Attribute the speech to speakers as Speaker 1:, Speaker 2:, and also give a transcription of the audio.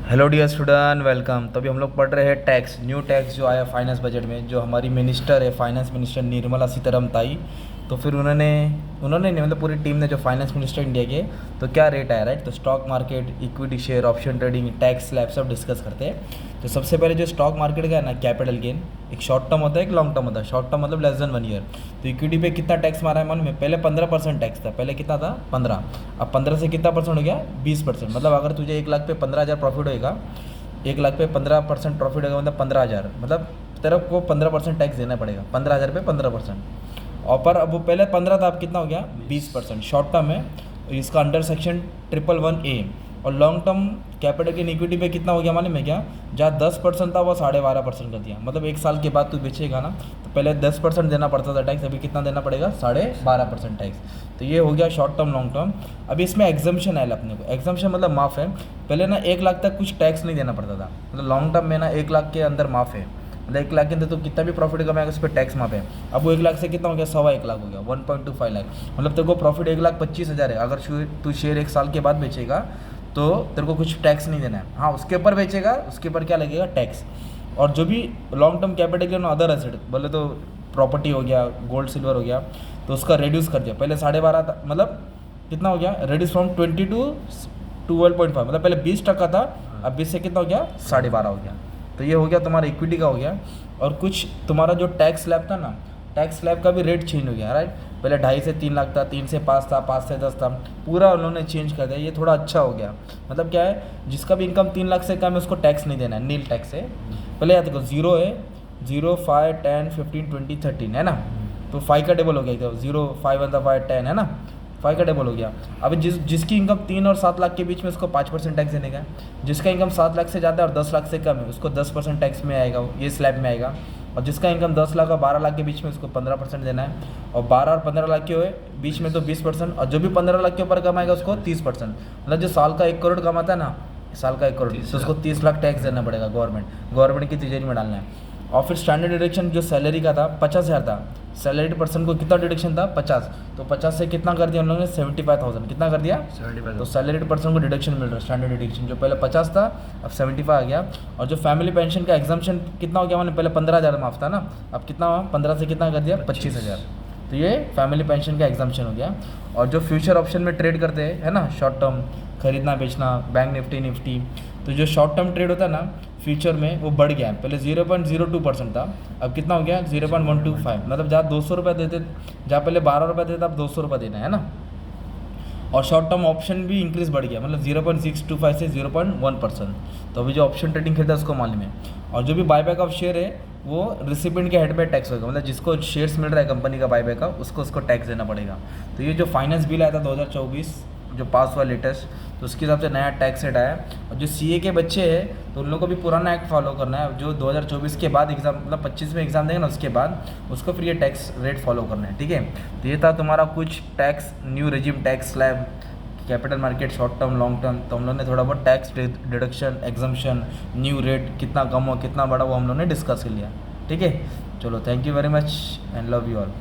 Speaker 1: Hello dear student, welcome. तो अभी हम लोग पढ़ रहे हैं टैक्स, न्यू टैक्स जो आया फाइनेंस बजट में, जो हमारी मिनिस्टर है फाइनेंस मिनिस्टर निर्मला सीतारमण ताई। तो फिर उन्होंने उन्होंने नहीं मतलब पूरी टीम ने, जो फाइनेंस मिनिस्टर इंडिया के, तो क्या रेट आया, राइट। तो stock market, equity share, option trading, tax slab सब डिस्कस करते हैं। तो सबसे पहले जो स्टॉक मार्केट का है ना, कैपिटल गेन, एक शॉर्ट टर्म होता है, एक लॉन्ग टर्म होता है। शॉर्ट टर्म मतलब लेस देन 1 ईयर। तो इक्विटी पे कितना टैक्स मारा है मालूम है? पहले 15% टैक्स था। पहले कितना था? 15। अब 15 से कितना परसेंट हो गया? 20%। मतलब अगर तुझे 1 लाख पे 15,000 प्रॉफिट होएगा, 1 लाख पे 15% प्रॉफिट होगा, मतलब 15,000, मतलब तेरे को 15% टैक्स देना पड़ेगा। 15,000 पे 15%। और पर अब वो पहले 15 था, अब कितना हो गया? 20%। शॉर्ट टर्म है, इसका अंडर सेक्शन 111A। और long term capital gain equity पे कितना हो गया मालूम है क्या? जहाँ 10% था वो 12.5% कर दिया। मतलब 1 साल के बाद तू बेचेगा ना, तो पहले 10% देना पड़ता था टैक्स, अभी कितना देना पड़ेगा? 12.5% टैक्स। तो ये हो गया शॉर्ट टर्म लॉन्ग टर्म। अभी इसमें एग्जम्पशन है अपने को। एग्जम्पशन मतलब माफ़ है। पहले ना 1 लाख तक कुछ टैक्स नहीं देना पड़ता था। मतलब लॉन्ग टर्म में ना 1 लाख के अंदर माफ़ है। मतलब 1 लाख के अंदर तो कितना भी प्रॉफिट कमाएगा उस पर टैक्स माफ है। अब वो 1 लाख से कितना हो गया? 1.25 लाख हो गया, 1.25 लाख। मतलब तेरे को प्रॉफिट 1,25,000 है। अगर तू शेयर 1 साल के बाद बेचेगा तो तेरे को कुछ टैक्स नहीं देना है। हाँ, उसके ऊपर बेचेगा, उसके ऊपर क्या लगेगा? टैक्स। और जो भी long term capital gain other asset, बोले तो प्रॉपर्टी हो गया, गोल्ड सिल्वर हो गया, तो उसका रिड्यूस कर दिया। पहले 12.5 था, मतलब कितना हो गया? Reduce from 20 to 12.5। मतलब पहले 20% था, अब 20 से कितना हो गया? 12.5 हो गया। तो ये हो गया तुम्हारा इक्विटी का हो गया। और कुछ तुम्हारा जो टैक्स स्लैब था ना, टैक्स स्लैब का भी रेट चेंज हो गया, राइट। पहले 2.5 से 3 लाख था, 3 से 5 था, 5 से 10 था, पूरा उन्होंने चेंज कर दिया। ये थोड़ा अच्छा हो गया। मतलब क्या है, जिसका भी इनकम 3 लाख से कम है उसको टैक्स नहीं देना है, नील टैक्स है। पहले याद रखो, 0 है, 0, 5, 10, 15, 20, 13 है ना। तो 5 का डबल हो गया, 0, 5 वन 5, 10 है ना। 5 का डबल हो गया। अभी जिसकी इनकम 3 और 7 लाख के बीच में, उसको 5% टैक्स देने का है। जिसका इनकम 7 लाख से ज़्यादा और 10 लाख से कम है, उसको 10% टैक्स में आएगा, ये स्लैब में आएगा। और जिसका इनकम 10 लाख और 12 लाख के बीच में, उसको 15% देना है। और 12 और 15 लाख के हुए बीच में तो 20%। और जो भी 15 लाख के ऊपर कमाएगा उसको 30%। मतलब जो साल का 1 करोड़ कमाता है ना, साल का 1 करोड़, तो उसको 30 लाख टैक्स देना पड़ेगा गवर्नमेंट की तिजोरी में डालना है। और फिर स्टैंडर्ड डिडक्शन जो सैलरी का था 50,000 था। सैलरीड पर्सन को कितना डिडक्शन था? 50। तो 50 से कितना कर दिया उन लोगों ने? 75,000। कितना कर दिया? 75। तो सैलरीड पर्सन को डिडक्शन मिल रहा है, स्टैंडर्ड डिडक्शन। जो पहले 50 था, अब 75 आ गया। और जो फैमिली पेंशन का एग्जाम्पशन कितना हो गया? मैंने पहले 15,000 माफ था ना, अब कितना हुआ? 15 से कितना कर दिया? 25,000। तो ये फैमिली पेंशन का एग्जाम्पशन हो गया। और जो फ्यूचर ऑप्शन में ट्रेड करते हैं, है ना, शॉर्ट टर्म खरीदना बेचना, बैंक निफ्टी, तो जो शॉर्ट टर्म ट्रेड होता है ना फ्यूचर में, वो बढ़ गया है। पहले 0.02% था, अब कितना हो गया? 0.125। मतलब जहाँ 200 रुपये देते, जहाँ पहले 12 रुपये देते, अब 200 रुपये देना है ना। और शॉर्ट टर्म ऑप्शन भी इंक्रीज बढ़ गया, मतलब 0.625 से 0.1%। तो अभी जो ऑप्शन ट्रेडिंग खेलता है उसको मालूम है। और जो भी बायबैक ऑफ शेयर है वो रिसिपेंट के हेड पे टैक्स होगा। मतलब जिसको शेयर्स मिल रहा है कंपनी का बायबैक का, उसको टैक्स देना पड़ेगा। तो ये जो फाइनेंस बिल आया था 2024 जो पास हुआ लेटेस्ट, तो उसके हिसाब से नया टैक्स रेट आया। और जो सीए के बच्चे हैं तो उन लोगों को भी पुराना एक्ट फॉलो करना है। जो 2024 के बाद एग्ज़ाम, मतलब 25 में एग्ज़ाम देंगे ना, उसके बाद उसको फिर ये टैक्स रेट फॉलो करना है, ठीक है। तो ये था तुम्हारा कुछ tax new regime, tax slab, capital market, short term long term. तो हम लोगों ने थोड़ा बहुत tax deduction, exemption, new rate कितना कम हो कितना बड़ा, वो हम लोगों ने डिस्कस कर लिया, ठीक है। चलो, thank you very much and love you all.